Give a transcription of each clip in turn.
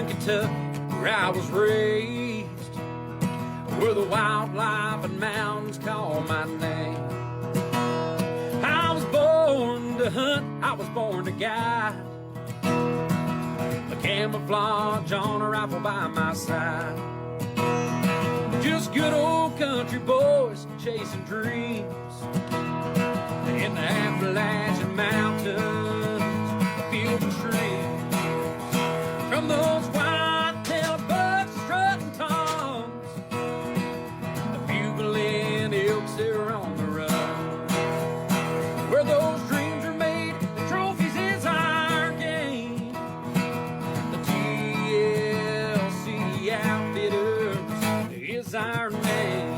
Kentucky, where I was raised, where the wildlife and mountains call my name. I was born to hunt, I was born to guide, a camouflage on a rifle by my side. Just good old country boys chasing dreams in the Appalachian Mountains, fields and streams. From those white-tailed bucks strutting toms, the bugling elks that are on the run. Where those dreams are made, the trophies is our game. The TLC Outfitters is our name.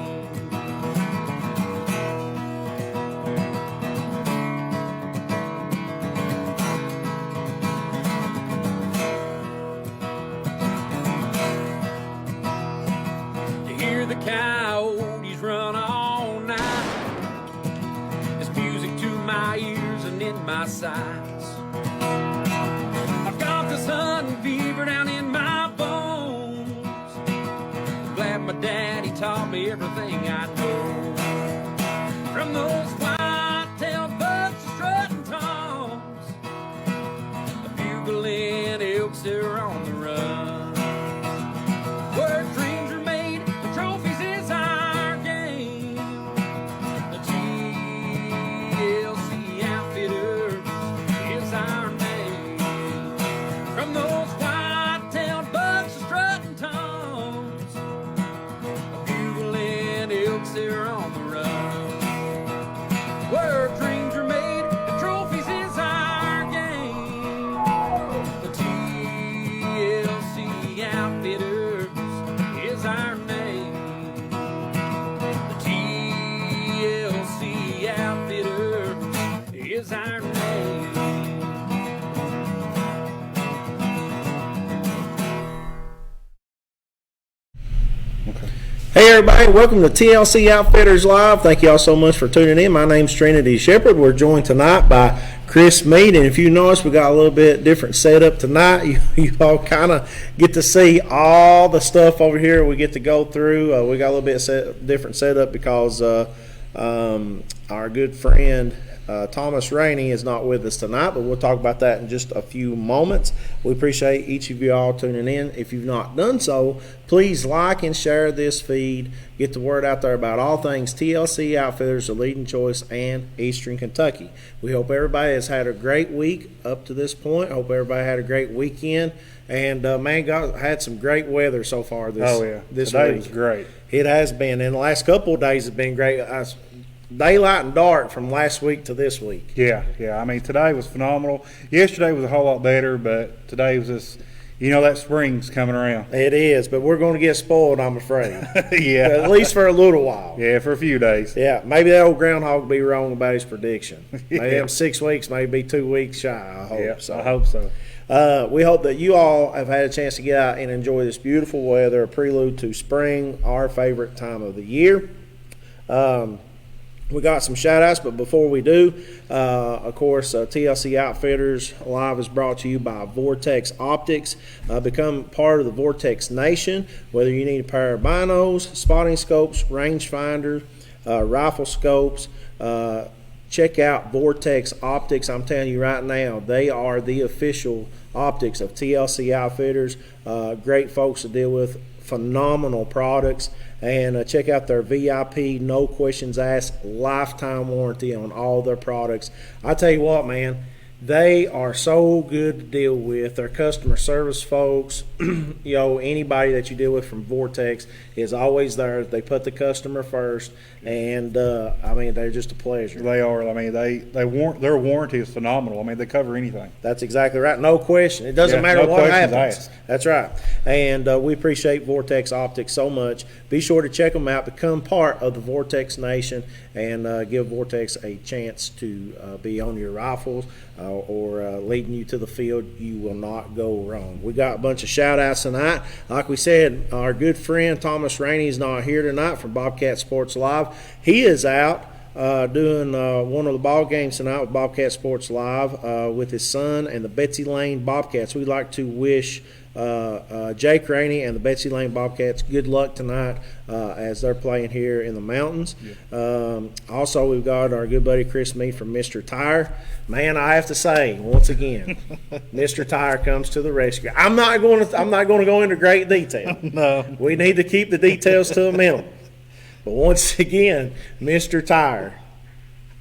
The coyotes run all night. It's music to my ears and in my sights. I've got this hunting fever down in my bones. Glad my daddy taught me everything I know. From those white-tailed bucks strutting toms, the bugling elks that are on the run. Where dreams are made, the trophies is our game. The TLC Outfitters is our name. From those white-tailed bucks strutting toms, the bugling elks that are on the run. Where dreams are made, the trophies is our game. The TLC Outfitters is our name. The TLC Outfitters is our name. Hey everybody, welcome to TLC Outfitters Live. Thank you all so much for tuning in. My name's Trinity Shepherd. We're joined tonight by Chris Mead, and if you notice, we got a little bit different setup tonight. You all kind of get to see all the stuff over here we get to go through. We got a little bit different setup because our good friend Thomas Rainey is not with us tonight, but we'll talk about that in just a few moments. We appreciate each of you all tuning in. If you've not done so, please like and share this feed. Get the word out there about all things TLC Outfitters, the leading choice, and Eastern Kentucky. We hope everybody has had a great week up to this point. Hope everybody had a great weekend. And, man, had some great weather so far this Today week. was great. It has been. And the last couple of days have been great. Daylight and dark from last week to this week. Yeah. I mean, today was phenomenal. Yesterday was a whole lot better, but today was just, that spring's coming around. It is, but we're going to get spoiled, I'm afraid. Yeah. At least for a little while. Yeah, for a few days. Yeah, maybe that old groundhog will be wrong about his prediction. Yeah. Maybe 6 weeks, maybe 2 weeks shy, I hope. Yeah, so. I hope so. We hope that you all have had a chance to get out and enjoy this beautiful weather, a prelude to spring, our favorite time of the year. We got some shout-outs, but before we do, of course, TLC Outfitters Live is brought to you by Vortex Optics. Become part of the Vortex Nation, whether you need a pair of binos, spotting scopes, rangefinder, rifle scopes. Check out Vortex Optics. I'm telling you right now, they are the official optics of TLC Outfitters. Great folks to deal with, phenomenal products. And check out their VIP, no questions asked, lifetime warranty on all their products. I tell you what, man, they are so good to deal with. Their customer service folks, anybody that you deal with from Vortex is always there. They put the customer first, and they're just a pleasure. They are. I mean, their warranty is phenomenal. I mean, they cover anything. That's exactly right. No question. It doesn't matter no what questions happens. asked. That's right. And we appreciate Vortex Optics so much. Be sure to check them out. Become part of the Vortex Nation and give Vortex a chance to be on your rifles or leading you to the field. You will not go wrong. We got a bunch of shout-outs tonight. Like we said, our good friend Thomas Rainey is not here tonight from Bobcat Sports Live. He is out doing one of the ball games tonight with Bobcat Sports Live with his son and the Betsy Lane Bobcats. We'd like to wish Jake Rainey and the Betsy Lane Bobcats good luck tonight as they're playing here in the mountains. Yeah. Also, we've got our good buddy Chris Meade from Mr. Tire. Man, I have to say once again, Mr. Tire comes to the rescue. I'm not going to go into great detail. No, we need to keep the details to a minimum. But once again, Mr. Tire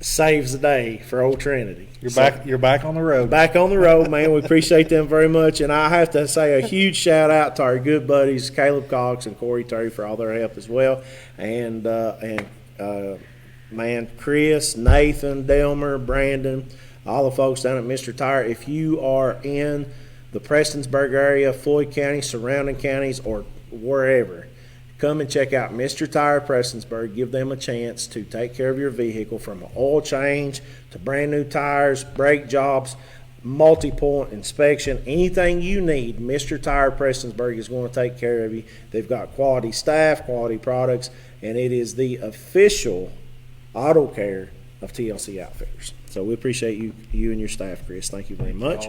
saves the day for Old Trinity. You're back on the road. Back on the road, man. We appreciate them very much. And I have to say a huge shout out to our good buddies Caleb Cox and Corey Terry for all their help as well. And man, Chris, Nathan, Delmer, Brandon, all the folks down at Mr. Tire. If you are in the Prestonsburg area, Floyd County, surrounding counties, or wherever, come and check out Mr. Tire Prestonsburg. Give them a chance to take care of your vehicle, from an oil change to brand new tires, brake jobs, multi-point inspection, anything you need. Mr. Tire Prestonsburg is going to take care of you. They've got quality staff, quality products, and it is the official auto care of TLC Outfitters. So we appreciate you and your staff, Chris. Thank you very much.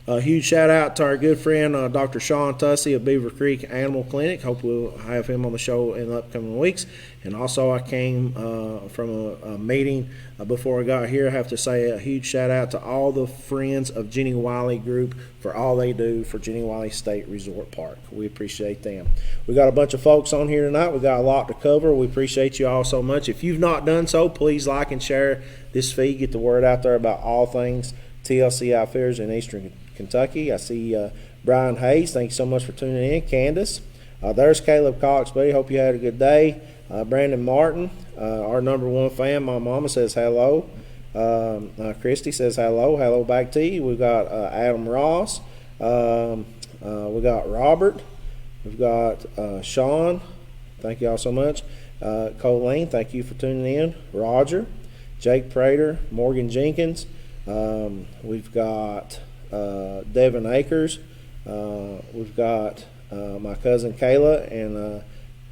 A huge shout out to our good friend Dr. Sean Tussey of Beaver Creek Animal Clinic. Hope we'll have him on the show in the upcoming weeks. And also, I came from a meeting before I got here. I have to say a huge shout out to all the friends of Jenny Wiley Group for all they do for Jenny Wiley State Resort Park. We appreciate them. We got a bunch of folks on here tonight. We got a lot to cover. We appreciate you all so much. If you've not done so, please like and share this feed. Get the word out there about all things TLC Outfitters in Eastern Kentucky. I see Brian Hayes. Thank you so much for tuning in. Candace. There's Caleb Cox, buddy. Hope you had a good day. Brandon Martin, our number one fan. My mama says hello. Christy says hello. Hello back to you. We've got Adam Ross. We got Robert. We've got Sean. Thank you all so much. Colleen, thank you for tuning in. Roger. Jake Prater. Morgan Jenkins. We've got Devin Akers. We've got my cousin Kayla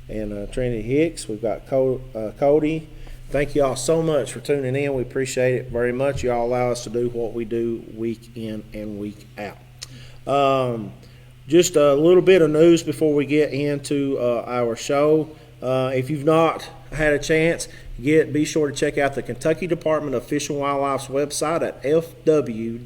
and Trinity Hicks. We've got Cody. Thank you all so much for tuning in. We appreciate it very much. You all allow us to do what we do week in and week out. Just a little bit of news before we get into our show. If you've not had a chance, be sure to check out the Kentucky Department of Fish and Wildlife's website at fw.ky.gov.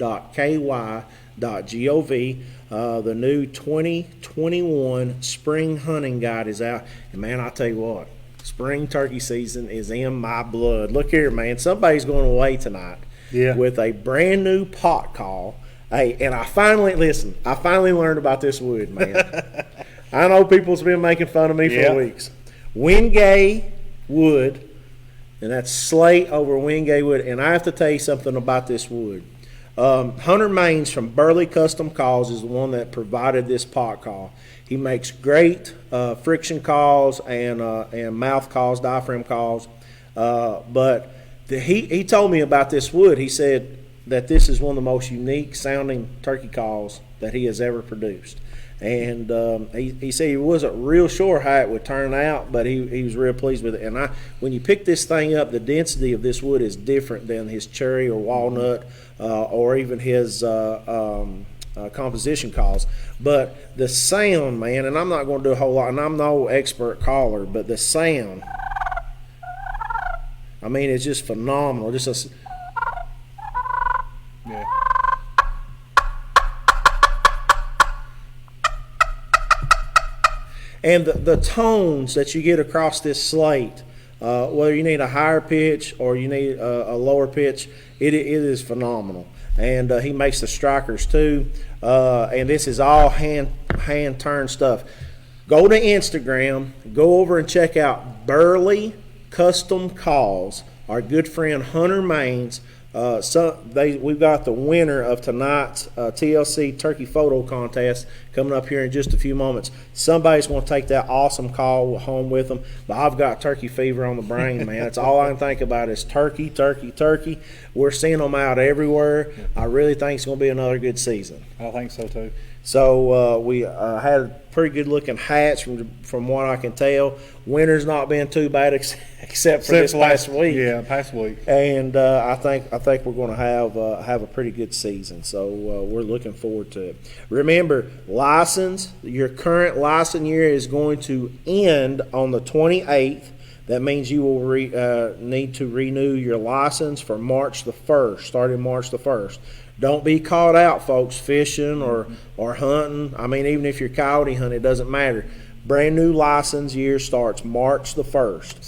The new 2021 spring hunting guide is out. And, man, I'll tell you what, spring turkey season is in my blood. Look here, man. Somebody's going away tonight with a brand new pot call. Hey, and I finally learned about this wood, man. I know people's been making fun of me for weeks. Wingay wood, and that's slate over Wingay wood. And I have to tell you something about this wood. Hunter Maines from Burley Custom Calls is the one that provided this pot call. He makes great friction calls and mouth calls, diaphragm calls. But he told me about this wood. He said that this is one of the most unique sounding turkey calls that he has ever produced. And he said he wasn't real sure how it would turn out, but he was real pleased with it. And when you pick this thing up, the density of this wood is different than his cherry or walnut or even his composition calls. But the sound, man, and I'm not going to do a whole lot, and I'm no expert caller, but the sound, I mean, it's just phenomenal. And the tones that you get across this slate, whether you need a higher pitch or you need a lower pitch, it is phenomenal. And he makes the strikers too. And this is all hand turned stuff. Go to Instagram, go over and check out Burley Custom Calls. Our good friend Hunter Maines. We've got the winner of tonight's TLC Turkey Photo Contest coming up here in just a few moments. Somebody's going to take that awesome call home with them. But I've got turkey fever on the brain, man. That's all I can think about is turkey, turkey, turkey. We're seeing them out everywhere. I really think it's going to be another good season. I think so too. So we had pretty good looking hats from what I can tell. Winter's not been too bad except for this past week. Yeah, past week. And I think we're going to have a pretty good season. So we're looking forward to it. Remember, your current license year is going to end on the 28th. That means you will need to renew your license for March the 1st, starting March the 1st. Don't be caught out, folks, fishing or hunting. I mean, even if you're coyote hunting, it doesn't matter. Brand new license year starts March the 1st.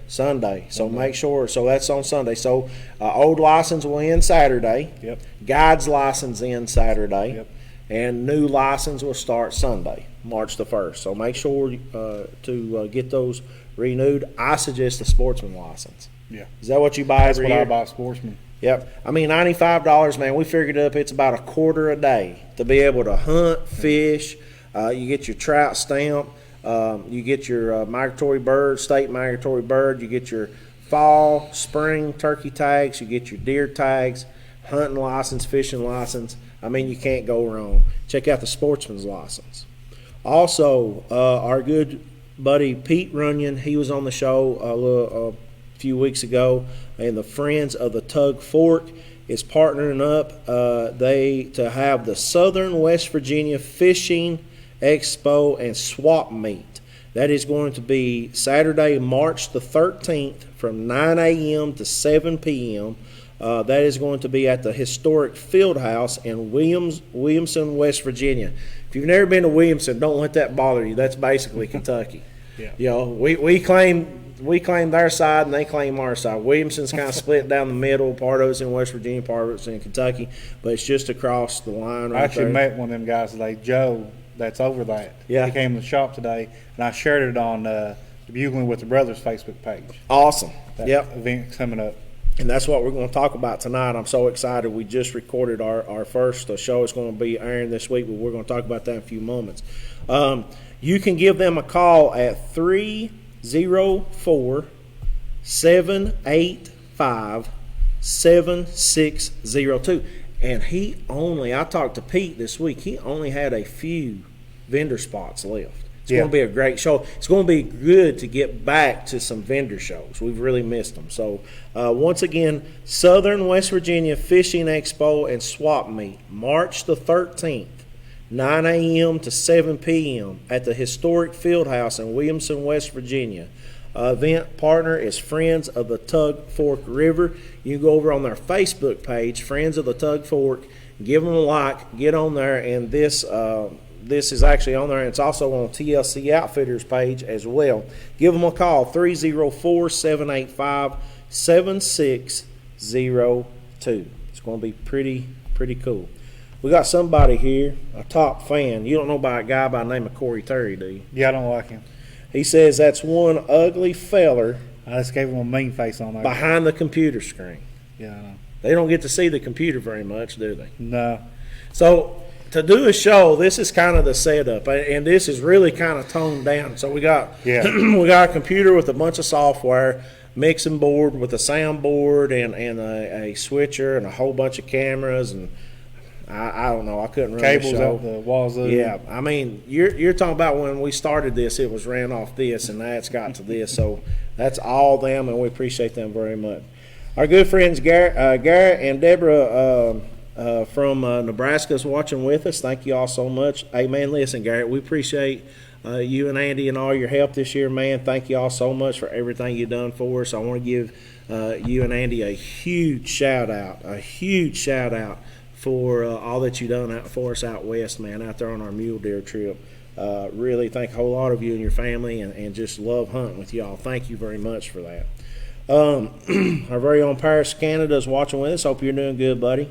Sunday. So make sure. So that's on Sunday. So old license will end Saturday. Yep. Guide's license ends Saturday. Yep. And new license will start Sunday, March the 1st. So make sure to get those renewed. I suggest a sportsman license. Yeah. Is that what you buy every year? That's what I buy, sportsman. Yep. I mean, $95, man, we figured up it's about a quarter a day to be able to hunt, fish. You get your trout stamp. You get your migratory bird, state migratory bird. You get your fall, spring turkey tags. You get your deer tags, hunting license, fishing license. I mean, you can't go wrong. Check out the sportsman's license. Also, our good buddy Pete Runyon, he was on the show a few weeks ago, and the Friends of the Tug Fork is partnering up to have the Southern West Virginia Fishing Expo and Swap Meet. That is going to be Saturday, March the 13th from 9 a.m. to 7 p.m. That is going to be at the historic Field House in Williamson, West Virginia. If you've never been to Williamson, don't let that bother you. That's basically Kentucky. Yeah. You know, we claim their side and they claim our side. Williamson's kind of split down the middle. Part of it's in West Virginia, part of it's in Kentucky, but it's just across the line right I actually there. met one of them guys today, Joe, that's over that. Yeah. He came to the shop today, and I shared it on the Bugling with the Brothers Facebook page. Awesome. That Yep. event coming up. And that's what we're going to talk about tonight. I'm so excited. We just recorded our first show. It's going to be airing this week, but we're going to talk about that in a few moments. You can give them a call at 304-785-7602. And I talked to Pete this week, he only had a few vendor spots left. It's going to be a great show. It's going to be good to get back to some vendor shows. We've really missed them. So, once again, Southern West Virginia Fishing Expo and Swap Meet, March the 13th, 9 a.m. to 7 p.m. at the historic Field House in Williamson, West Virginia. Event partner is Friends of the Tug Fork River. You can go over on their Facebook page, Friends of the Tug Fork, give them a like, get on there, and this is actually on there, and it's also on TLC Outfitters page as well. Give them a call, 304-785-7602. It's going to be pretty cool. We got somebody here, a top fan. You don't know about a guy by the name of Corey Terry, do you? Yeah, I don't like him. He says that's one ugly feller I just gave him a mean face on there. behind the computer screen. Yeah, I know. They don't get to see the computer very much, do they? No. So to do a show, this is kind of the setup, and this is really kind of toned down. So we got we got a computer with a bunch of software, mixing board with a sound board and a switcher and a whole bunch of cameras, and I don't know. I couldn't run Cables the show. out the wazoo. Yeah, I mean, you're talking about when we started this, it was ran off this, and now it's got to this. So that's all them, and we appreciate them very much. Our good friends Garrett and Deborah from Nebraska is watching with us. Thank you all so much. Hey, man, listen, Garrett, we appreciate you and Andy and all your help this year, man. Thank you all so much for everything you've done for us. I want to give you and Andy a huge shout out for all that you've done for us out west, man, out there on our mule deer trip. Really thank a whole lot of you and your family, and just love hunting with y'all. Thank you very much for that. Our very own Paris, Canada is watching with us. Hope you're doing good, buddy.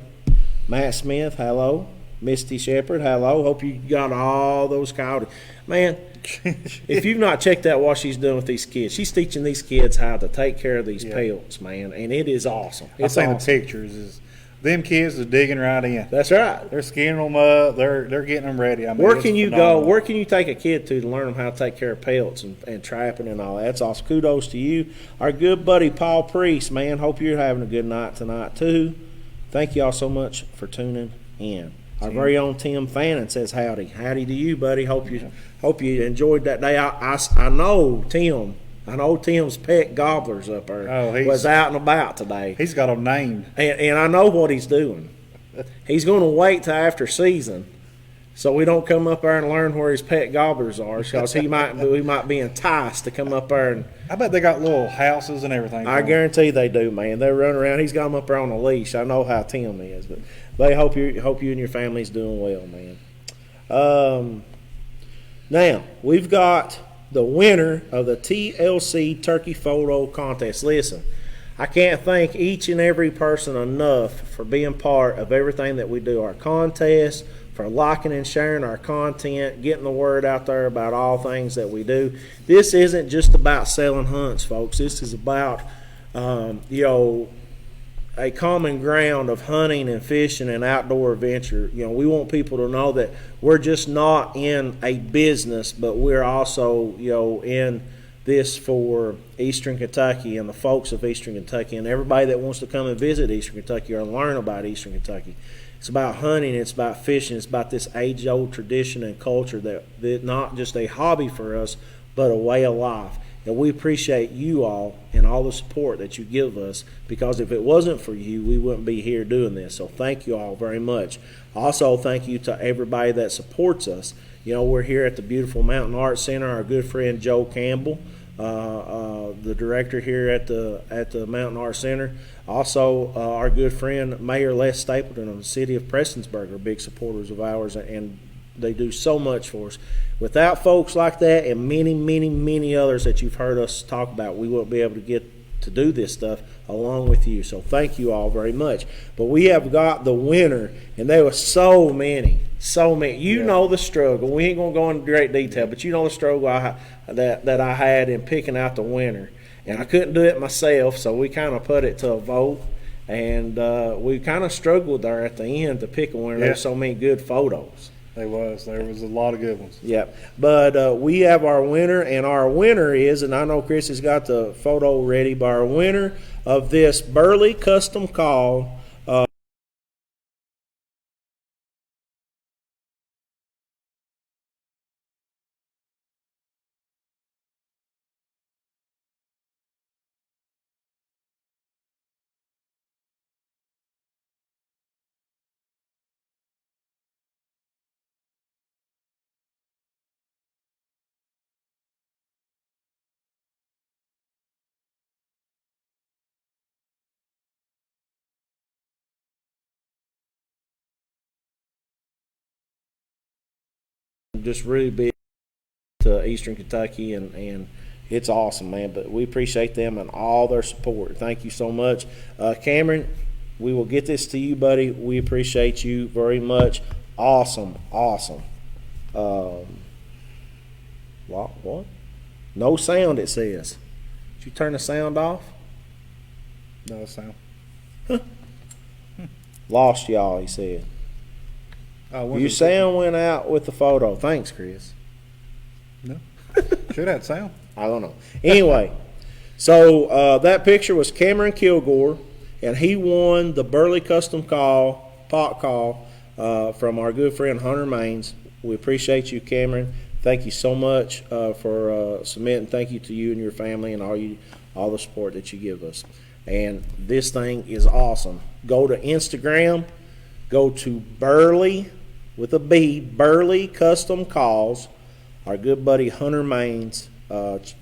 Matt Smith, hello. Misty Shepherd, hello. Hope you got all those coyotes. Man, if you've not checked out what she's doing with these kids, she's teaching these kids how to take care of these pelts, man, and it is awesome. I've seen the pictures. Them kids are digging right in. That's right. They're skinning them up. They're getting them ready. I mean, where can you go? Where can you take a kid to learn them how to take care of pelts and trapping and all that? That's awesome. Kudos to you. Our good buddy Paul Priest, man. Hope you're having a good night tonight too. Thank you all so much for tuning in. Our very own Tim Fannin says howdy. Howdy to you, buddy. Hope you enjoyed that day. I know Tim. I know Tim's pet gobblers up there was out and about today. He's got them named. And I know what he's doing. He's going to wait till after season so we don't come up there and learn where his pet gobblers are, because we might be enticed to come up there. And I bet they got little houses and everything. I guarantee they do, man. They run around. He's got them up there on a leash. I know how Tim is. But they hope you and your family's doing well, man. Now, we've got the winner of the TLC Turkey Photo Contest. Listen, I can't thank each and every person enough for being part of everything that we do. Our contest, for liking and sharing our content, getting the word out there about all things that we do. This isn't just about selling hunts, folks. This is about, a common ground of hunting and fishing and outdoor adventure. We want people to know that we're just not in a business, but we're also, in this for Eastern Kentucky and the folks of Eastern Kentucky and everybody that wants to come and visit Eastern Kentucky or learn about Eastern Kentucky. It's about hunting, it's about fishing, it's about this age-old tradition and culture that not just a hobby for us, but a way of life. And we appreciate you all and all the support that you give us, because if it wasn't for you, we wouldn't be here doing this. So thank you all very much. Also, thank you to everybody that supports us. We're here at the beautiful Mountain Arts Center. Our good friend Joe Campbell, the director here at the Mountain Arts Center. Also, our good friend Mayor Les Stapleton of the city of Prestonsburg are big supporters of ours, and they do so much for us. Without folks like that and many, many, many others that you've heard us talk about, we wouldn't be able to get to do this stuff along with you. So thank you all very much. But we have got the winner, and there were so many. You know the struggle. We ain't going to go into great detail, but you know the struggle that I had in picking out the winner. And I couldn't do it myself, so we kind of put it to a vote. And we kind of struggled there at the end to pick a winner. There's so many good photos. There was a lot of good ones. Yep. But we have our winner, and our winner is, and I know Chris has got the photo ready, but our winner of this Burley Custom Call just really big to Eastern Kentucky, and it's awesome, man. But we appreciate them and all their support. Thank you so much. Cameron, we will get this to you, buddy. We appreciate you very much. Awesome. What? No sound, it says. Did you turn the sound off? No sound. Lost y'all, he said. Your sound went out with the photo. Thanks, Chris. No. Should have sound. I don't know. Anyway, so that picture was Cameron Kilgore, and he won the Burley Custom Call, pot call, from our good friend Hunter Maines. We appreciate you, Cameron. Thank you so much for submitting. Thank you to you and your family and all the support that you give us. And this thing is awesome. Go to Instagram. Go to Burley, with a B, Burley Custom Calls. Our good buddy Hunter Maines.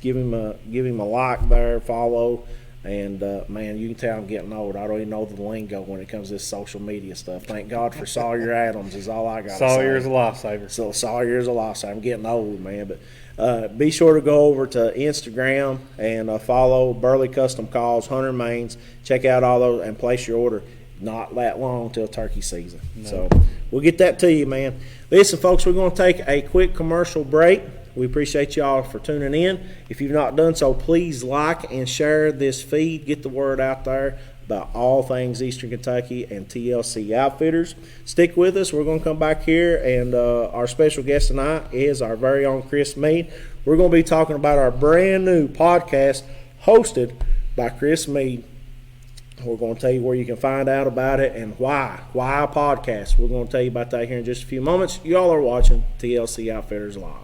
Give him a like there, follow, and man, you can tell I'm getting old. I don't even know the lingo when it comes to this social media stuff. Thank God for Sawyer Adams is all I got. Sawyer's a lifesaver. So Sawyer's a lifesaver. I'm getting old, man, but be sure to go over to Instagram and follow Burley Custom Calls, Hunter Maines. Check out all those and place your order. Not that long till turkey season. No. So we'll get that to you, man. Listen, folks, we're going to take a quick commercial break. We appreciate y'all for tuning in. If you've not done so, please like and share this feed. Get the word out there about all things Eastern Kentucky and TLC Outfitters. Stick with us. We're going to come back here, and our special guest tonight is our very own Chris Meade. We're going to be talking about our brand new podcast hosted by Chris Meade. We're going to tell you where you can find out about it and why. Why a podcast? We're going to tell you about that here in just a few moments. Y'all are watching TLC Outfitters Live.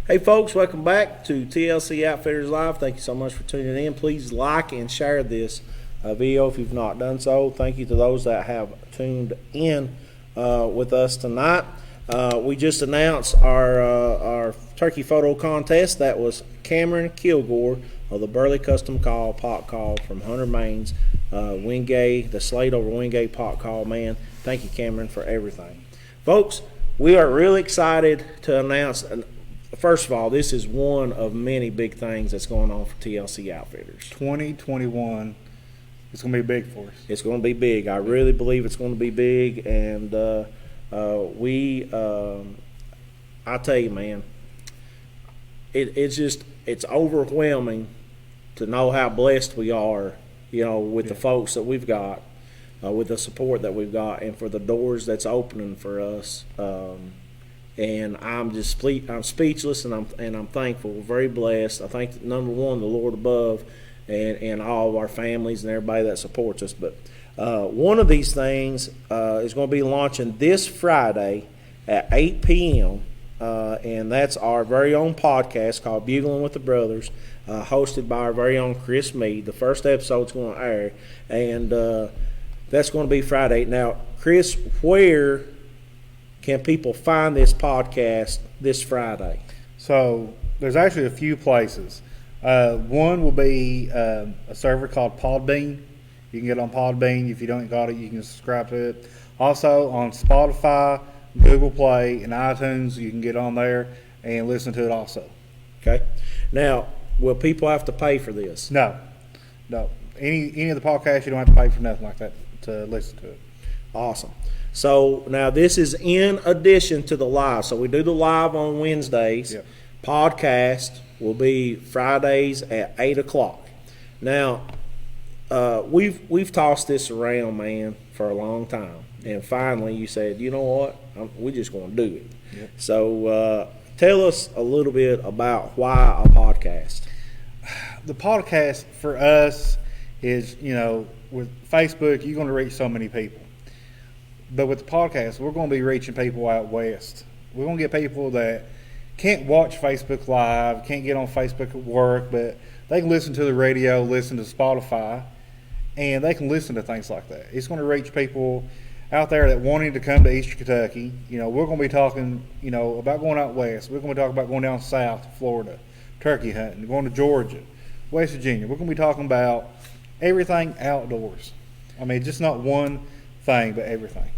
Hey folks, welcome back to TLC Outfitters Live. Thank you so much for tuning in. Please like and share this video if you've not done so. Thank you to those that have tuned in with us tonight. We just announced our turkey photo contest. That was Cameron Kilgore of the Burley Custom Call Pot Call from Hunter, Maine's Wingate, the Slate over Wingate Pot Call. Man, thank you, Cameron, for everything. Folks, we are really excited to announce. First of all, this is one of many big things that's going on for TLC Outfitters. 2021, it's going to be big for us. It's going to be big. I really believe it's going to be big, and I tell you, man, it's overwhelming to know how blessed we are, with the folks that we've got, with the support that we've got, and for the doors that's opening for us. And I'm speechless, and I'm thankful, very blessed. I think that, number one, the Lord above, and all of our families and everybody that supports us. But one of these things is going to be launching this Friday at 8 p.m., and that's our very own podcast called Bugling with the Brothers, hosted by our very own Chris Meade. The first episode's going to air, and that's going to be Friday. Now, Chris, where can people find this podcast this Friday? So there's actually a few places. One will be a server called Podbean. You can get on Podbean. If you don't got it, you can subscribe to it. Also on Spotify, Google Play, and iTunes, you can get on there and listen to it also. Okay. Now, will people have to pay for this? No. Any of the podcasts, you don't have to pay for nothing like that to listen to it. Awesome. So now this is in addition to the live. So we do the live on Wednesdays. Yep. Podcast will be Fridays at 8 o'clock. Now, we've tossed this around, man, for a long time. And finally you said, you know what, we're just going to do it. Yep. So tell us a little bit about why a podcast. The podcast for us is, with Facebook, you're going to reach so many people. But with the podcast, we're going to be reaching people out west. We're going to get people that can't watch Facebook Live, can't get on Facebook at work, but they can listen to the radio, listen to Spotify, and they can listen to things like that. It's going to reach people out there that wanting to come to Eastern Kentucky. We're going to be talking, about going out west. We're going to be talking about going down south to Florida, turkey hunting, going to Georgia, West Virginia. We're going to be talking about everything outdoors. I mean, just not one thing, but everything.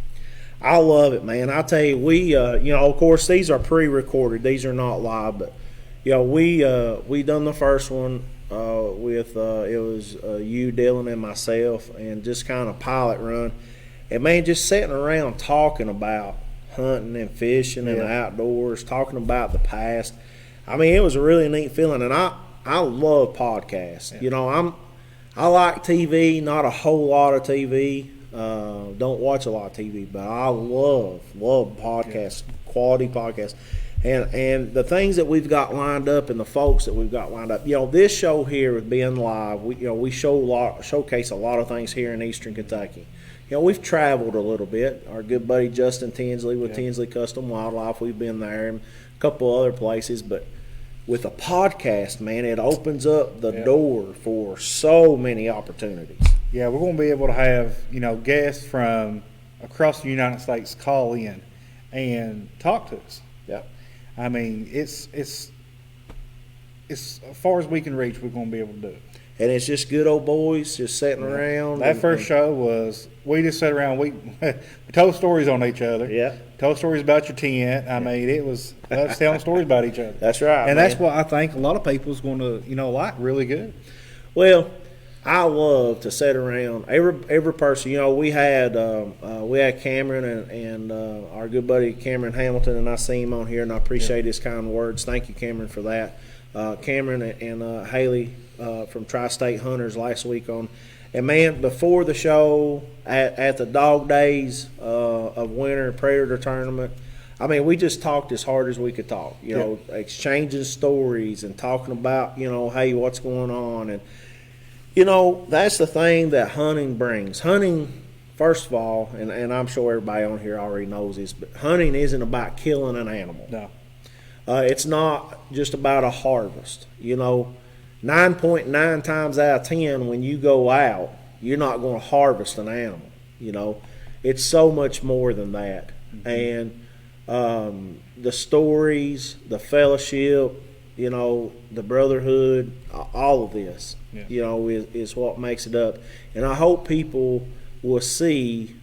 I love it, man. I tell you, we, of course, these are pre-recorded. These are not live, but, we done the first one with it was you, Dylan, and myself, and just kind of pilot run. And man, just sitting around talking about hunting and fishing and the outdoors, talking about the past. I mean, it was a really neat feeling, and I love podcasts. I like TV, not a whole lot of TV. Don't watch a lot of TV, but I love podcasts, quality podcasts. And the things that we've got lined up and the folks that we've got lined up. This show here with being live, we showcase a lot of things here in Eastern Kentucky. We've traveled a little bit. Our good buddy Justin Tinsley with Tinsley Custom Wildlife, we've been there, and a couple other places. But with a podcast, man, it opens up the door for so many opportunities. Yeah, we're going to be able to have, guests from across the United States call in and talk to us. Yeah. I mean, it's as far as we can reach, we're going to be able to do it. And it's just good old boys just sitting around. That first show was, we just sat around, we told stories on each other. Yeah. Told stories about your tent. I mean, it was us telling stories about each other. That's right. And that's what I think a lot of people's going to, like really good. Well, I love to sit around. Every person, we had Cameron and our good buddy Cameron Hamilton, and I see him on here, and I appreciate his kind words. Thank you, Cameron, for that. Cameron and Haley from Tri-State Hunters last week on. And man, before the show, at the dog days of winter predator tournament, I mean, we just talked as hard as we could talk. Exchanging stories and talking about hey, what's going on, and that's the thing that hunting brings. Hunting, first of all, and I'm sure everybody on here already knows this, but hunting isn't about killing an animal. No. It's not just about a harvest. 9.9 times out of 10 when you go out, you're not going to harvest an animal. It's so much more than that. Mm-hmm. And the stories, the fellowship, the brotherhood, all of this, is what makes it up. And I hope people will see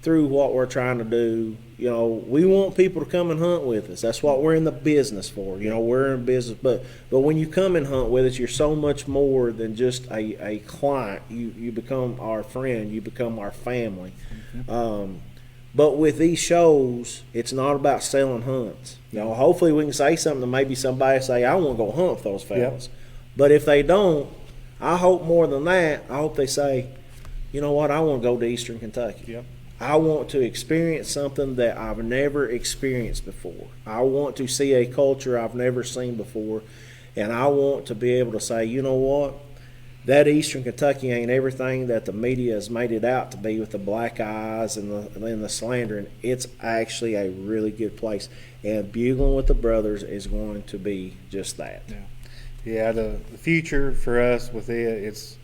through what we're trying to do. We want people to come and hunt with us. That's what we're in the business for. We're in business. But when you come and hunt with us, you're so much more than just a client. You become our friend. You become our family. Mm-hmm. But with these shows, it's not about selling hunts. Hopefully we can say something to maybe somebody say, I want to go hunt with those fellas. Yep. But if they don't, I hope more than that, I hope they say, you know what, I want to go to Eastern Kentucky. Yep. I want to experience something that I've never experienced before. I want to see a culture I've never seen before. And I want to be able to say, you know what, that Eastern Kentucky ain't everything that the media has made it out to be with the black eyes and the slandering. It's actually a really good place. And Bugling with the Brothers is going to be just that. Yeah, the future for us with it's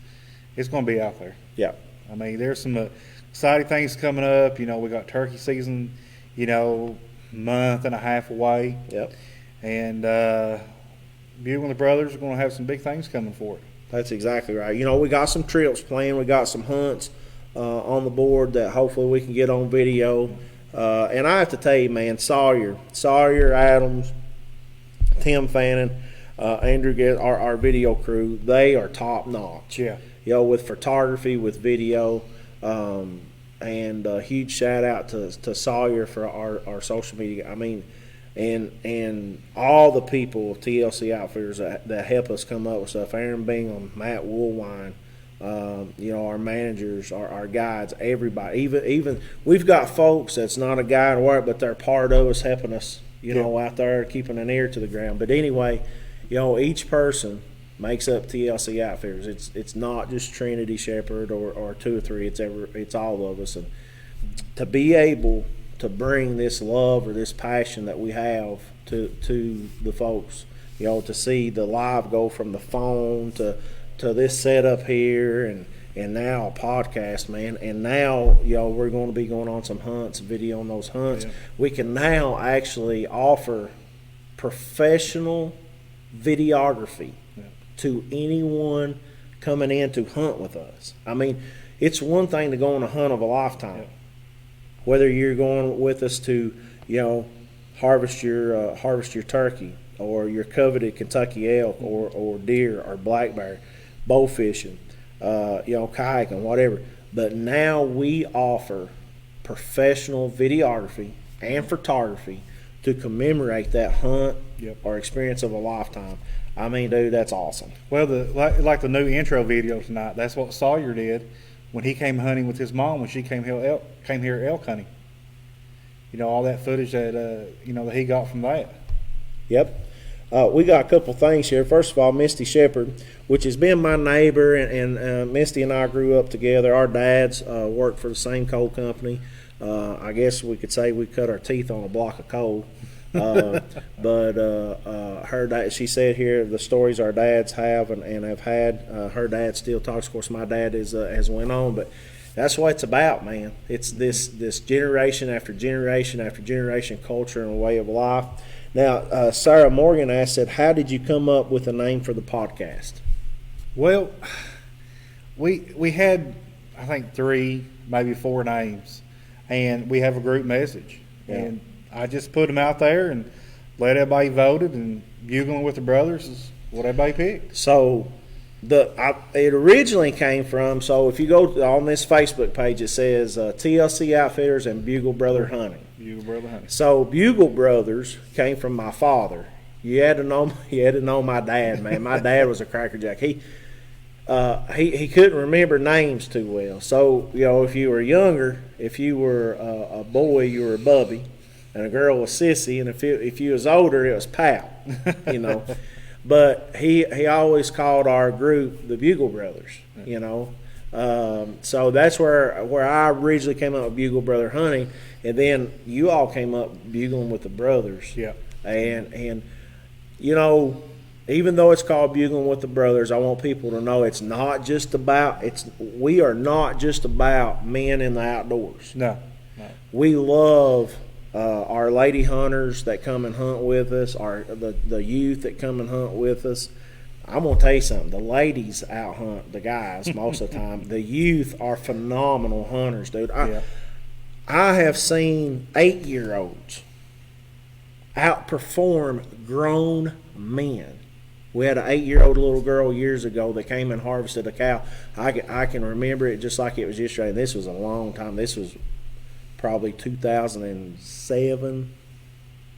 going to be out there. Yeah. I mean, there's some exciting things coming up. We got turkey season, month and a half away. Yep. And Bugling with the Brothers are going to have some big things coming for it. That's exactly right. We got some trips planned. We got some hunts on the board that hopefully we can get on video. And I have to tell you, man, Sawyer Adams, Tim Fannin, Andrew, our video crew, they are top notch. Yeah. With photography, with video. And a huge shout out to Sawyer for our social media. I mean, and all the people of TLC Outfitters that help us come up with stuff. Aaron Bingham, Matt Woolwine, our managers, our guides, everybody. Even we've got folks that's not a guide work, but they're part of us, helping us, out there, keeping an ear to the ground. But anyway, each person makes up TLC Outfitters. It's not just Trinity Shepherd or two or three. It's all of us. And to be able to bring this love or this passion that we have to the folks, to see the live go from the phone to this setup here and now a podcast, man. And now, we're going to be going on some hunts, video on those hunts. Yeah. We can now actually offer professional videography to anyone coming in to hunt with us. I mean, it's one thing to go on a hunt of a lifetime. Yeah. Whether you're going with us to, harvest your turkey, or your coveted Kentucky elk or deer or black bear, bow fishing, kayaking, whatever. But now we offer professional videography and photography to commemorate that hunt or experience of a lifetime. I mean, dude, that's awesome. Well, like the new intro video tonight, that's what Sawyer did when he came hunting with his mom when she came here elk hunting. All that footage that that he got from that. Yep. We got a couple things here. First of all, Misty Shepherd, which has been my neighbor, and Misty and I grew up together. Our dads worked for the same coal company. I guess we could say we cut our teeth on a block of coal. But her dad, she said here, the stories our dads have and have had, her dad still talks. Of course, my dad has went on, but that's what it's about, man. It's this generation after generation after generation culture and way of life. Now, Sarah Morgan said, how did you come up with a name for the podcast? Well, we had, I think, 3, maybe 4 names, and we have a group message. Yeah. And I just put them out there and let everybody vote it, and Bugling with the Brothers is what everybody picked. So it originally came from, so if you go on this Facebook page, it says TLC Outfitters and Bugle Brother Hunting. Bugle Brother Hunting. So Bugle Brothers came from my father. You had to know my dad, man. My dad was a crackerjack. He couldn't remember names too well. So if you were younger, if you were a boy, you were Bubby, and a girl was Sissy, and if you was older, it was Pal. But he always called our group the Bugle Brothers. So that's where I originally came up with Bugle Brother Hunting, and then you all came up Bugling with the Brothers. Yeah. And even though it's called Bugling with the Brothers, I want people to know we are not just about men in the outdoors. No. We love our lady hunters that come and hunt with us, the youth that come and hunt with us. I'm going to tell you something. The ladies out hunt the guys most of the time. The youth are phenomenal hunters, dude. I have seen 8-year-olds outperform grown men. We had an 8-year-old little girl years ago that came and harvested a cow. I can remember it just like it was yesterday. This was a long time. This was probably 2007,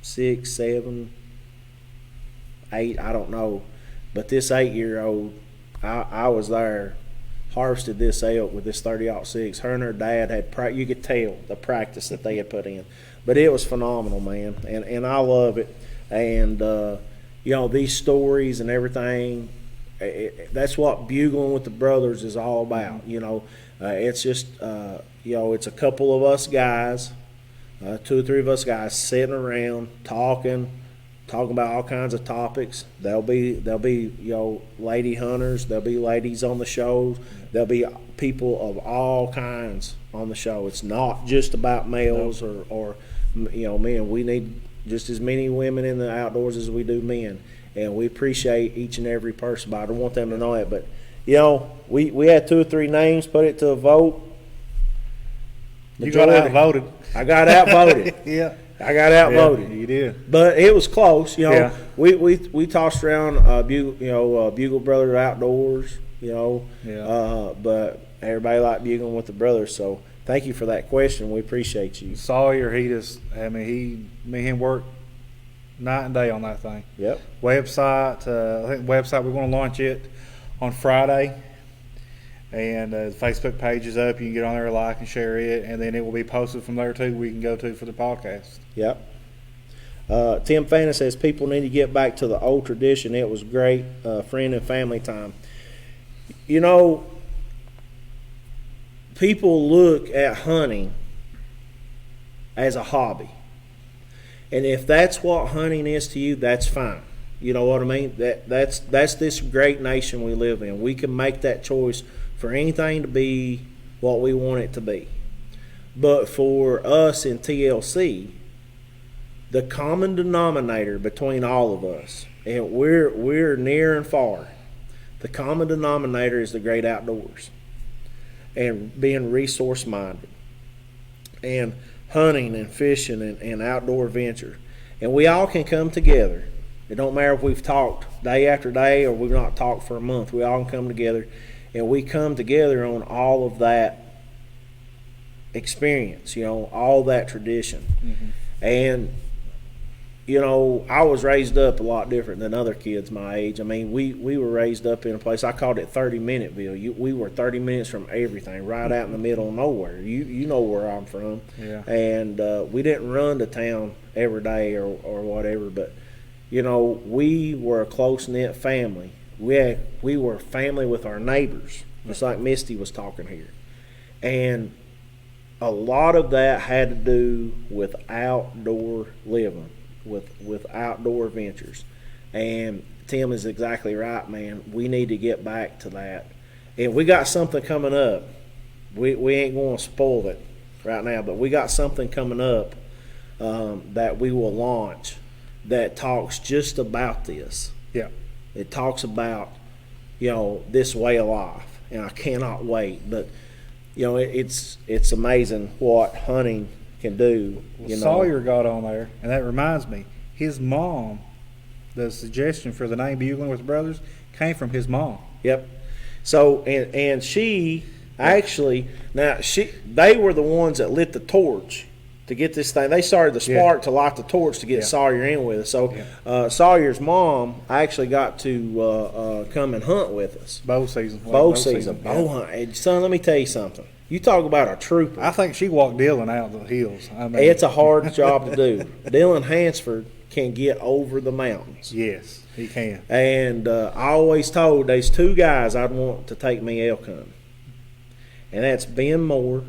6, 7, 8, I don't know. But this 8-year-old, I was there, harvested this elk with this 30-06. Her and her dad had, you could tell the practice that they had put in. But it was phenomenal, man, and I love it. And, these stories and everything, that's what Bugling with the Brothers is all about. It's just, it's a couple of us guys, 2 or 3 of us guys sitting around talking about all kinds of topics. There'll be lady hunters. There'll be ladies on the shows. There'll be people of all kinds on the show. It's not just about males or men. We need just as many women in the outdoors as we do men, and we appreciate each and every person. But I don't want them to know that. But we had 2 or 3 names, put it to a vote. You got outvoted. I got outvoted. Yeah. I got outvoted. Yeah, you did. But it was close. Yeah. We tossed around Bugle Brothers Outdoors. But everybody liked Bugling with the Brothers. So thank you for that question. We appreciate you. Sawyer, me and him work night and day on that thing. Yep. Website, I think we're going to launch it on Friday. And the Facebook page is up. You can get on there, like, and share it, and then it will be posted from there too. We can go to for the podcast. Yep. Tim Fannin says people need to get back to the old tradition. It was great, friend and family time. People look at hunting as a hobby, and if that's what hunting is to you, that's fine. You know what I mean? That's this great nation we live in. We can make that choice for anything to be what we want it to be. But for us in TLC, the common denominator between all of us, and we're near and far, the common denominator is the great outdoors and being resource minded and hunting and fishing and outdoor venture. And we all can come together It don't matter if we've talked day after day or we've not talked for a month. We all can come together, and we come together on all of that experience, all that tradition. And I was raised up a lot different than other kids my age. I mean, we were raised up in a place, I called it 30-minute-ville. We were 30 minutes from everything, right out in the middle of nowhere. You know where I'm from. Yeah. And we didn't run to town every day or whatever, but we were a close-knit family. We were family with our neighbors, just like Misty was talking here. And a lot of that had to do with outdoor living, with outdoor ventures. And Tim is exactly right, man. We need to get back to that. And we got something coming up. We ain't going to spoil it right now, but we got something coming up that we will launch that talks just about this. Yeah. It talks about, this way of life, and I cannot wait. But, it's amazing what hunting can do. Sawyer got on there, and that reminds me, his mom, the suggestion for the name Bugling with Brothers came from his mom. Yep. So, and she actually, they were the ones that lit the torch to get this thing. They started the spark to light the torch to get Sawyer in with us. So Sawyer's mom actually got to come and hunt with us. Bow season. Bow hunt. And son, let me tell you something. You talk about a trooper. I think she walked Dylan out the hills. I mean, it's a hard job to do. Dylan Hansford can get over the mountains. Yes, he can. And I always told there's two guys I'd want to take me elk hunting. And that's Ben Moore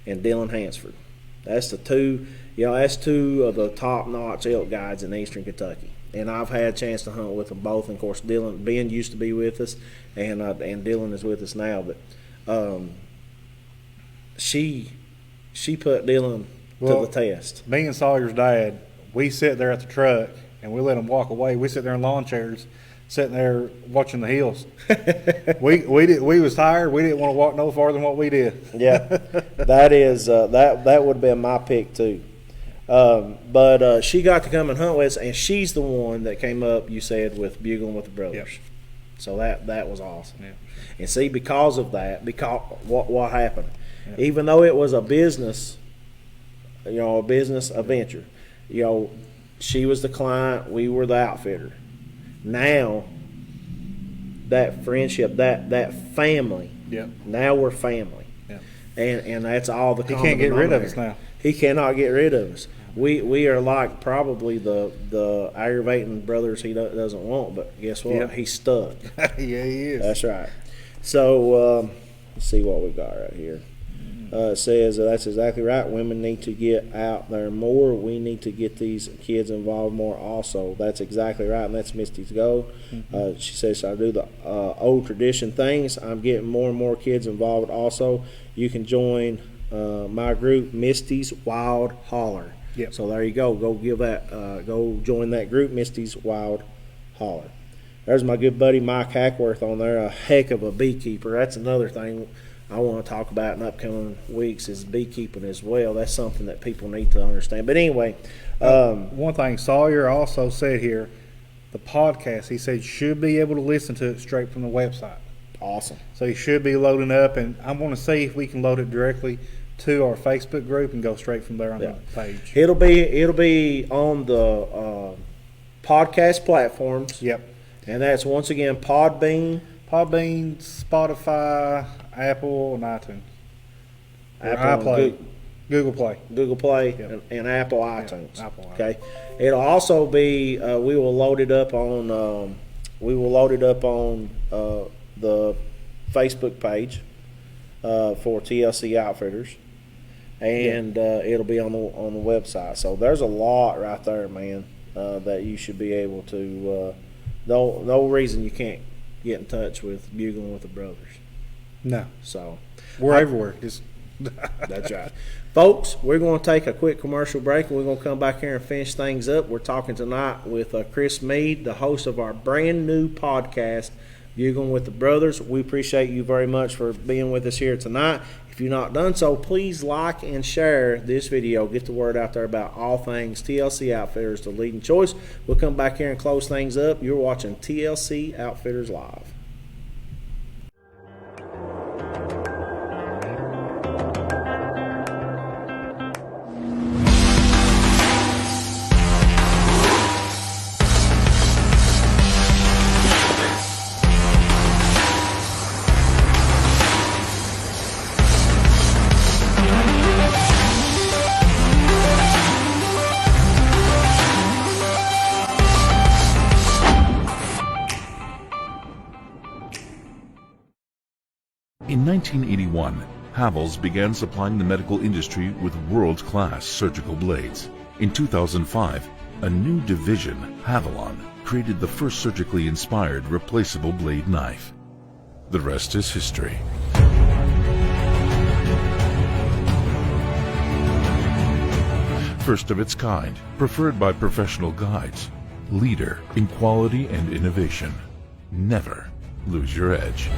and Dylan Hansford. That's the two, that's two of the top-notch elk guides in eastern Kentucky. And I've had a chance to hunt with them both. And, of course, Ben used to be with us, and Dylan is with us now. But she put Dylan to the test. Me and Sawyer's dad, we sit there at the truck, and we let them walk away. We sit there in lawn chairs, sitting there watching the hills. we was tired. We didn't want to walk no farther than what we did. Yeah, that is that would have been my pick too. But she got to come and hunt with us, and she's the one that came up, you said, with Bugling with the Brothers. Yep. So that was awesome. Yep. And see, because of that, what happened, Yep. even though it was a business, a business adventure, she was the client, we were the outfitter. Now, that friendship, that family, now we're family. Yep. And that's all the He common can't get rid of denominator. us now. He cannot get rid of us. We are like probably the aggravating brothers he doesn't want, but guess what? Yep. He's stuck. Yeah, he is. That's right. So let's see what we got right here. It says that's exactly right. Women need to get out there more. We need to get these kids involved more also. That's exactly right, and that's Misty's goal. She says, I do the old tradition things. I'm getting more and more kids involved also. You can join my group, Misty's Wild Holler. Yep. So there you go. Go give that. Go join that group, Misty's Wild Holler. There's my good buddy Mike Hackworth on there, a heck of a beekeeper. That's another thing I want to talk about in upcoming weeks is beekeeping as well. That's something that people need to understand. But anyway. One thing Sawyer also said here, the podcast, he said, should be able to listen to it straight from the website. Awesome. So he should be loading up, and I want to see if we can load it directly to our Facebook group and go straight from there on the page. It'll be on the podcast platforms. Yep. And that's, once again, Podbean, Spotify, Apple, and iTunes. Apple, and Google Play. Google Play, Yep. and Apple iTunes. Apple iTunes. Okay. It'll also be. We will load it up on. The Facebook page for TLC Outfitters, and it'll be on the website. So there's a lot right there, man, that you should be able to. No reason you can't get in touch with Bugling with the Brothers. No. So we're everywhere. Just that's right. Folks, we're going to take a quick commercial break, and we're going to come back here and finish things up. We're talking tonight with Chris Meade, the host of our brand new podcast, Bugling with the Brothers. We appreciate you very much for being with us here tonight. If you've not done so, please like and share this video. Get the word out there about all things TLC Outfitters, the leading choice. We'll come back here and close things up. You're watching TLC Outfitters Live. In 1981, Havells began supplying the medical industry with world-class surgical blades. In 2005, a new division, Havalon, created the first surgically inspired replaceable blade knife. The rest is history. First of its kind, preferred by professional guides, leader in quality and innovation. Never lose your edge.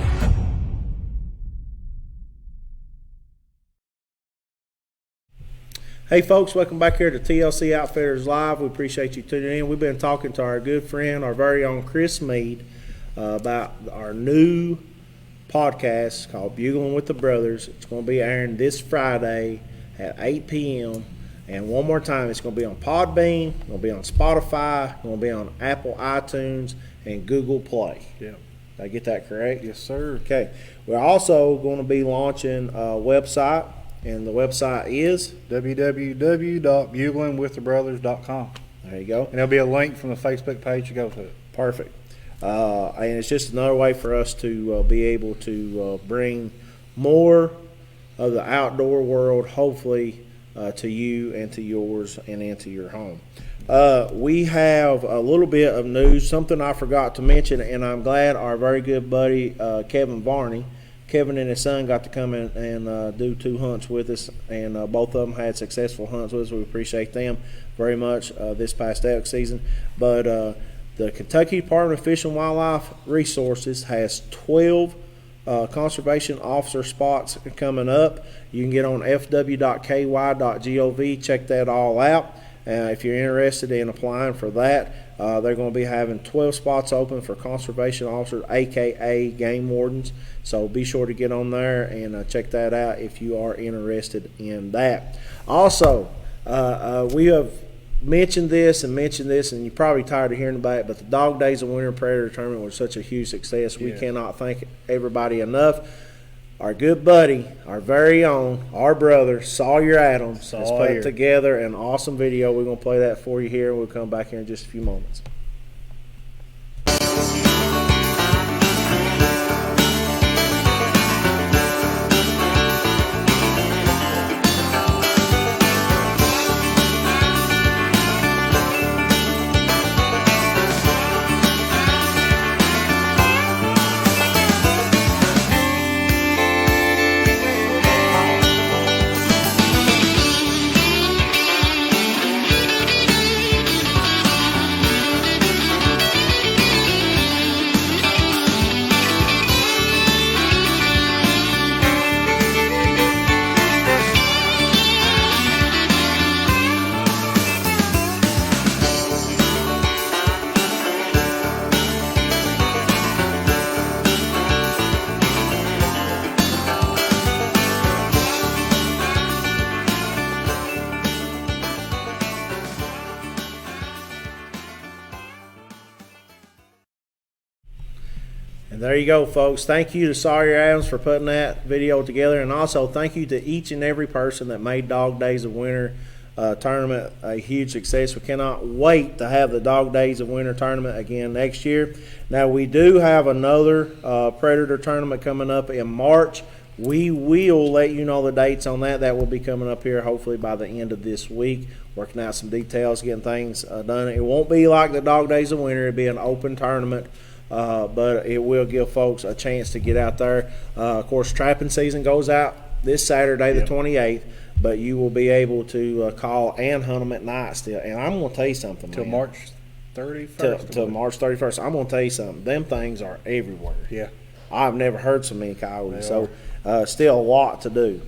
Hey folks, welcome back here to TLC Outfitters Live. We appreciate you tuning in. We've been talking to our good friend, our very own Chris Meade, about our new podcast called Bugling with the Brothers. It's going to be airing this Friday at 8 p.m. And one more time, it's going to be on Podbean, it's going to be on Spotify, it's going to be on Apple iTunes, and Google Play. Yeah. Did I get that correct? Yes, sir. Okay. We're also going to be launching a website. And the website is www.buglingwiththebrothers.com. There you go. And there'll be a link from the Facebook page to go to it. Perfect. And it's just another way for us to be able to bring more of the outdoor world, hopefully, to you and to yours and into your home. We have a little bit of news, something I forgot to mention, and I'm glad our very good buddy Kevin Varney, Kevin and his son got to come in and do 2 hunts with us, and both of them had successful hunts with us. We appreciate them very much this past elk season. But the Kentucky Department of Fish and Wildlife Resources has 12 conservation officer spots coming up. You can get on fw.ky.gov, check that all out. If you're interested in applying for that, they're going to be having 12 spots open for conservation officers, aka game wardens. So be sure to get on there and check that out if you are interested in that. Also, we have mentioned this, and you're probably tired of hearing about it, but the Dog Days of Winter Predator Tournament was such a huge success. We cannot thank everybody enough. Our good buddy, our very own, our brother, Sawyer Adams, has put together an awesome video. We're going to play that for you here. We'll come back here in just a few moments. And there you go, folks. Thank you to Sawyer Adams for putting that video together, and also thank you to each and every person that made Dog Days of Winter tournament a huge success. We cannot wait to have the Dog Days of Winter tournament again next year. Now, we do have another Predator tournament coming up in March. We will let you know the dates on that. That will be coming up here hopefully by the end of this week, working out some details, getting things done. It won't be like the Dog Days of Winter. It'll be an open tournament. But it will give folks a chance to get out there. Of course, trapping season goes out this Saturday, the 28th, but you will be able to call and hunt them at night still. And I'm going to tell you something, Till man. March 31st. to March 31st. I'm gonna tell you something. Them things are everywhere. Yeah. I've never heard so many coyotes. They So still a lot to do.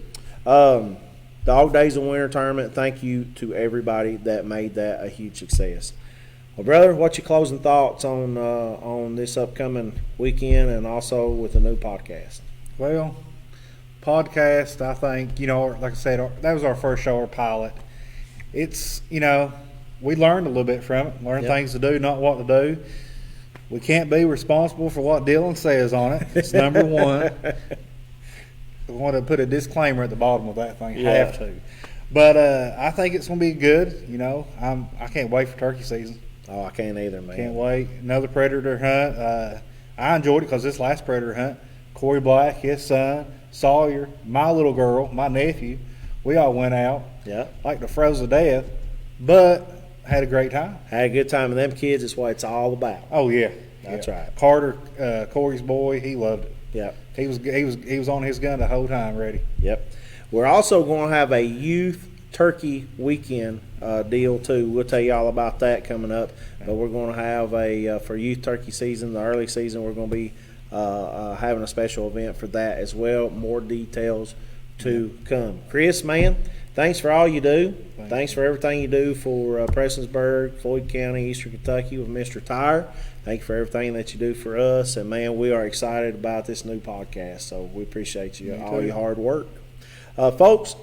Dog Days of Winter Tournament. Thank you to everybody that made that a huge success. Well, brother, what's your closing thoughts on this upcoming weekend and also with the new podcast? Well, podcast, I think, like I said, that was our first show, our pilot. It's, we learned a little bit from it, learned things to do, not what to do. We can't be responsible for what Dylan says on it. It's number one. We want to put a disclaimer at the bottom of that thing. Yeah. Have to. But I think it's going to be good. I can't wait for turkey season. Oh, I can't either, man. Can't wait. Another predator hunt. I enjoyed it because this last predator hunt, Corey Black, his son, Sawyer, my little girl, my nephew, we all went out. Yeah. Like the froze to death, but had a great time. Had a good time, and them kids is what it's all about. Oh yeah, That's yeah. right. Carter, Corey's boy, he loved it. Yep. He was on his gun the whole time, ready. Yep. We're also going to have a youth turkey weekend deal too. We'll tell you all about that coming up. But we're going to have for youth turkey season, the early season, we're going to be having a special event for that as well. More details to come. Chris, man, thanks for all you do. Thanks for everything you do for Prestonsburg, Floyd County, Eastern Kentucky with Mr. Tire. Thank you for everything that you do for us. And, man, we are excited about this new podcast. So we appreciate you, all your hard work. Folks,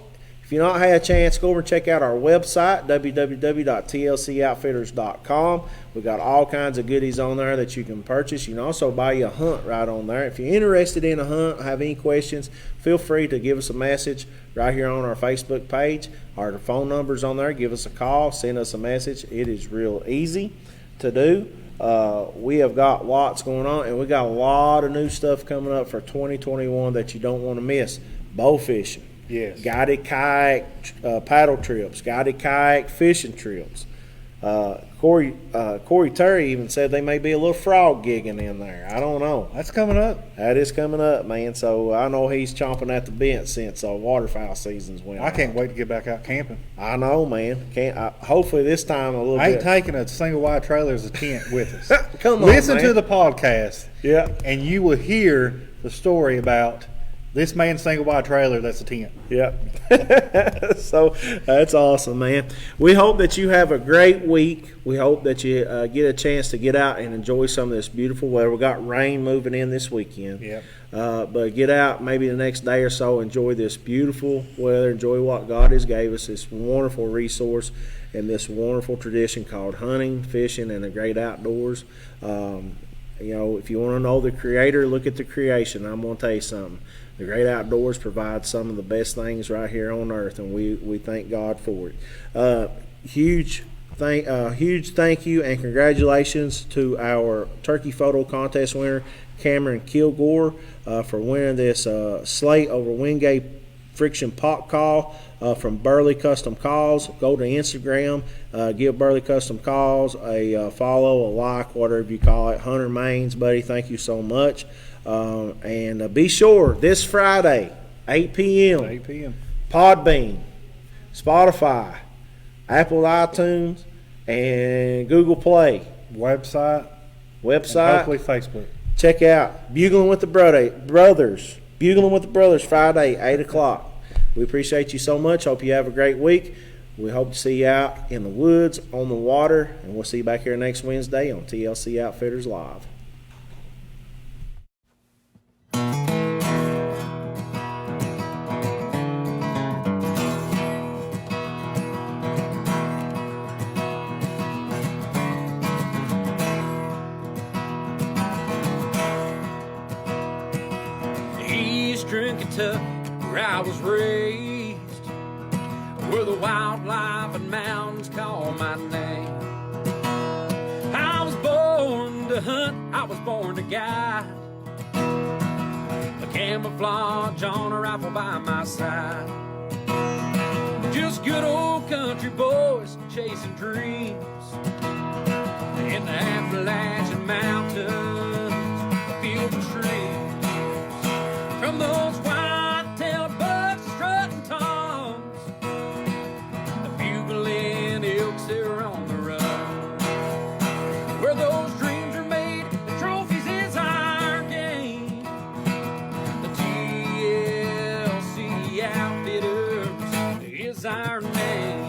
if you've not had a chance, go over and check out our website, www.tlcoutfitters.com. We've got all kinds of goodies on there that you can purchase. You can also buy you a hunt right on there. If you're interested in a hunt, have any questions, feel free to give us a message right here on our Facebook page. Our phone number's on there. Give us a call, send us a message. It is real easy to do. We have got lots going on, and we got a lot of new stuff coming up for 2021 that you don't want to miss. Bow fishing. Yes. Guided kayak paddle trips, guided kayak fishing trips. Corey Terry even said they may be a little frog gigging in there. I don't know. That's coming up. That is coming up, man. So I know he's chomping at the bit since waterfowl seasons went. I can't wait to get back out camping. I know, man. Hopefully this time a little I ain't bit. taking a single wide trailer as a tent with us. Come on, Listen man. to the podcast. Yeah. And you will hear the story about this man's single wide trailer that's a tent. Yeah. So that's awesome, man. We hope that you have a great week. We hope that you get a chance to get out and enjoy some of this beautiful weather. We got rain moving in this weekend. Yep. But get out maybe the next day or so. Enjoy this beautiful weather. Enjoy what God has gave us, this wonderful resource and this wonderful tradition called hunting, fishing, and the great outdoors. If you want to know the Creator, look at the creation. I'm going to tell you something. The great outdoors provides some of the best things right here on earth, and we thank God for it. Huge thank you and congratulations to our turkey photo contest winner, Cameron Kilgore, for winning this slate over Wingate friction pot call from Burley Custom Calls. Go to Instagram, give Burley Custom Calls a follow, a like, whatever you call it. Hunter Maines, buddy, thank you so much. And be sure, this Friday, 8 p.m., 8 p.m. Podbean, Spotify, Apple iTunes, and Google Play. Website. And hopefully Facebook. Check out Bugling with the Brothers. Bugling with the Brothers, Friday, 8 o'clock. We appreciate you so much. Hope you have a great week. We hope to see you out in the woods, on the water, and we'll see you back here next Wednesday on TLC Outfitters Live. Eastern Kentucky, where I was raised, where the wildlife and mountains call my name. I was born to hunt, I was born to guide, a camouflage on a rifle by my side. Just good old country boys chasing dreams in the Appalachian Mountains, a field of trees. From those white-tailed bucks strutting toms, the bugling elks, they're on the run. is our name.